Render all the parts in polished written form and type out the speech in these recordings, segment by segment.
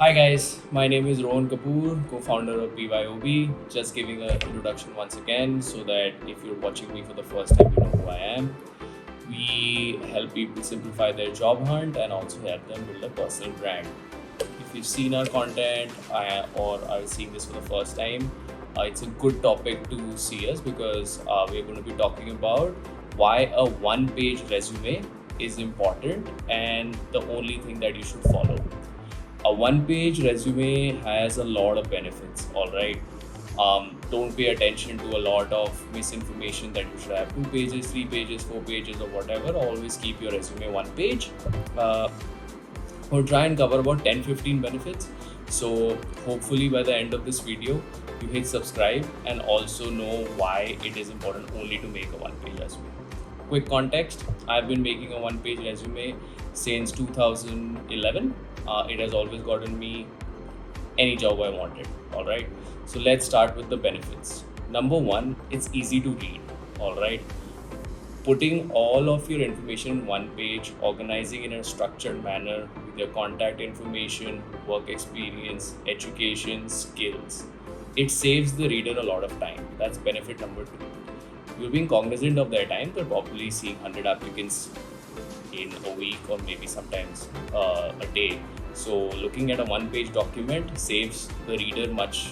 Hi guys, my name is Rohan Kapur, co-founder of BYOB. Just giving an introduction once again so that if you're watching me for the first time, you know who I am. We help people simplify their job hunt and also help them build a personal brand. If you've seen our content or are seeing this for the first time, it's a good topic to see us because we're going to be talking about why a one-page resume is important and the only thing that you should follow. A one page resume has a lot of benefits, all right. Don't pay attention to a lot of misinformation that you should have 2 pages, 3 pages, 4 pages, or whatever. Always keep your resume one page. uh, we'll try and cover about 10-15 benefits. So hopefully by the end of this video you hit subscribe and also know why it is important only to make a one page resume. Quick context, I've been making a one page resume since 2011. It has always gotten me any job I wanted. All right. So let's start with the benefits. Number one, it's easy to read. All right. Putting all of your information in one page, organizing in a structured manner with your contact information, work experience, education, skills. It saves the reader a lot of time. That's benefit number two. You're being cognizant of their time. They're probably seeing 100 applicants in a week or maybe sometimes a day. So looking at a one-page document saves the reader much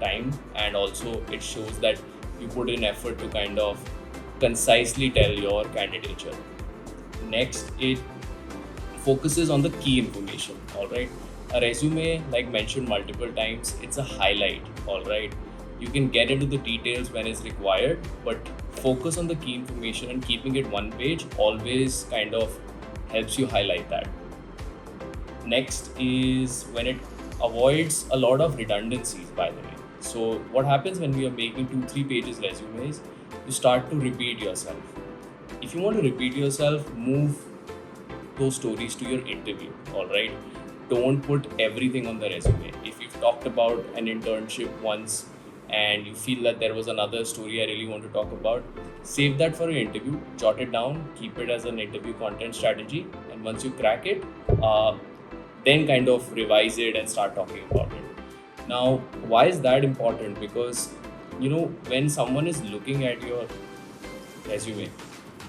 time, and also it shows that you put in effort to kind of concisely tell your candidature. Next, it focuses on the key information. All right, a resume, like mentioned multiple times, it's a highlight. All right, you can get into the details when it's required, but focus on the key information, and keeping it one page always kind of helps you highlight that. Next is when it avoids a lot of redundancies, by the way. So what happens when we are making 2-3 pages resumes, you start to repeat yourself. If you want to repeat yourself, move those stories to your interview. All right, don't put everything on the resume. If you've talked about an internship once and you feel that there was another story I really want to talk about, save that for an interview, jot it down, keep it as an interview content strategy, and once you crack it, then kind of revise it and start talking about it. Now, why is that important? Because when someone is looking at your resume,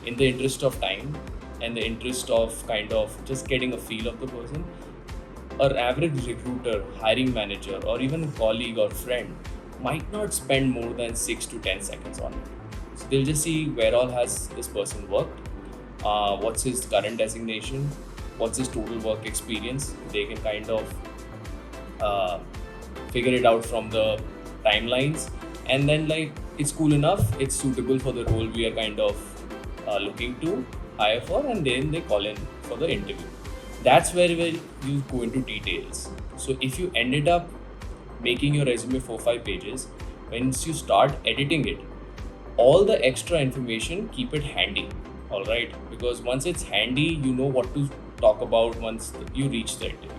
in the interest of time and the interest of kind of just getting a feel of the person, an average recruiter, hiring manager, or even a colleague or friend might not spend more than 6 to 10 seconds on it. So they'll just see where all has this person worked, what's his current designation, what's his total work experience. They can kind of uh, figure it out from the timelines, and then like it's cool enough, it's suitable for the role we are kind of looking to hire for, and then they call in for the interview. That's where you go into details. So if you ended up making your resume 4-5 pages, once you start editing it, all the extra information, keep it handy. All right, because once it's handy, you know what to talk about once you reach the interview.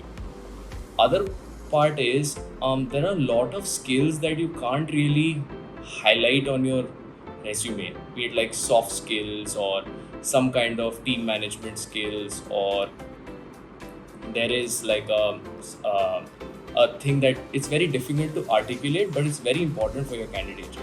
Other part is there are a lot of skills that you can't really highlight on your resume, be it like soft skills or some kind of team management skills, or there is like a thing that it's very difficult to articulate but it's very important for your candidature.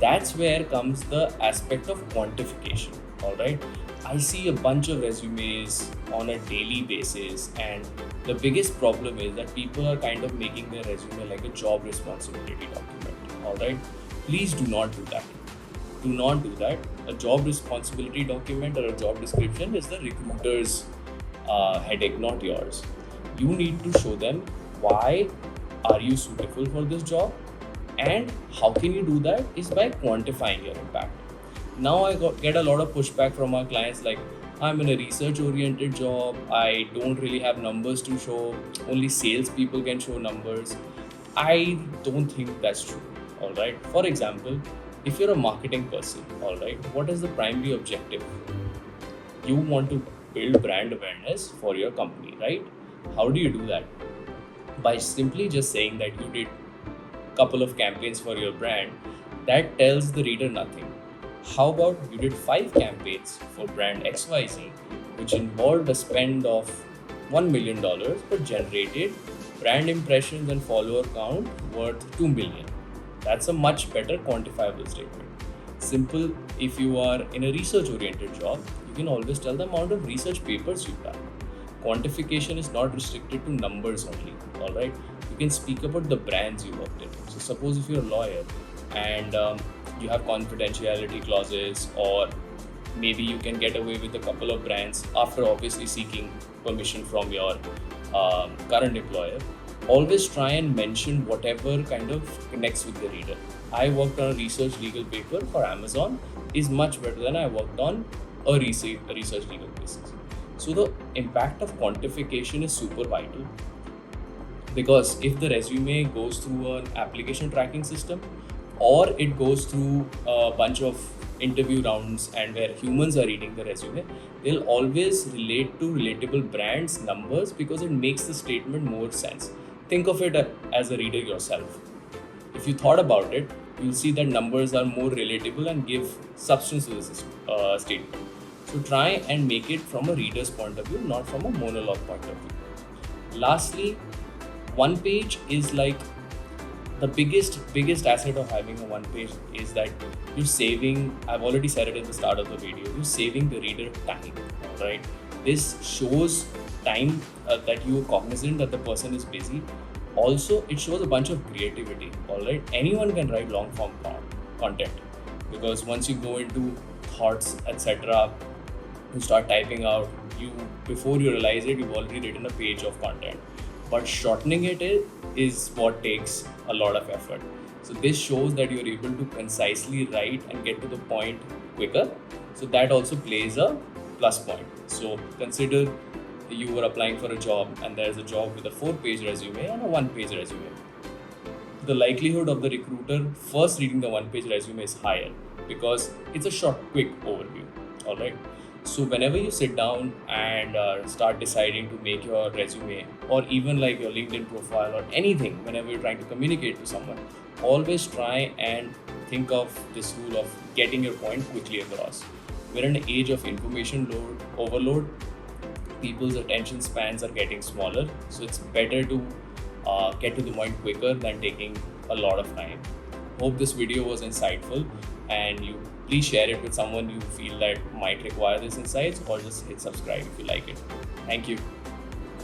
That's where comes the aspect of quantification. All right, I see a bunch of resumes on a daily basis, and the biggest problem is that people are kind of making their resume like a job responsibility document. All right, please do not do that. Do not do that. A job responsibility document or a job description is the recruiter's headache, not yours. You need to show them why are you suitable for this job, and how can you do that is by quantifying your impact. Now get a lot of pushback from our clients like, I'm in a research oriented job, I don't really have numbers to show, only salespeople can show numbers. I don't think that's true. All right, for example, if you're a marketing person, all right, what is the primary objective? You want to build brand awareness for your company, right? How do you do that? By simply just saying that you did a couple of campaigns for your brand. That tells the reader nothing. How about you did 5 campaigns for brand XYZ, which involved a spend of $1 million but generated brand impressions and follower count worth 2 million. That's a much better quantifiable statement. Simple, if you are in a research oriented job, you can always tell the amount of research papers you've done. Quantification is not restricted to numbers only, all right? You can speak about the brands you worked in. So suppose if you're a lawyer and you have confidentiality clauses, or maybe you can get away with a couple of brands after obviously seeking permission from your current employer. Always try and mention whatever kind of connects with the reader. I worked on a research legal paper for Amazon is much better than I worked on a research legal basis. So the impact of quantification is super vital, because if the resume goes through an application tracking system, or it goes through a bunch of interview rounds and where humans are reading the resume, they'll always relate to relatable brands, numbers, because it makes the statement more sense. Think of it as a reader yourself. If you thought about it, you'll see that numbers are more relatable and give substance to this statement. So try and make it from a reader's point of view, not from a monologue point of view. Lastly, one page is like the biggest asset of having a one page is that you're saving, I've already said it at the start of the video, you're saving the reader time, right? This shows time that you're cognizant that the person is busy. Also, it shows a bunch of creativity, all right? Anyone can write long form content, because once you go into thoughts, etc., you start typing out, before you realize it, you've already written a page of content. But shortening it is what takes a lot of effort. So this shows that you're able to concisely write and get to the point quicker. So that also plays a plus point. So consider you were applying for a job and there's a job with a 4-page resume and a 1-page resume. The likelihood of the recruiter first reading the 1-page resume is higher because it's a short, quick overview. All right. So whenever you sit down and start deciding to make your resume, or even like your LinkedIn profile or anything, whenever you're trying to communicate to someone, always try and think of this rule of getting your point quickly across. We're in an age of information overload. People's attention spans are getting smaller, so it's better to get to the point quicker than taking a lot of time. Hope this video was insightful, and you please share it with someone you feel that might require these insights, or just hit subscribe if you like it. Thank you.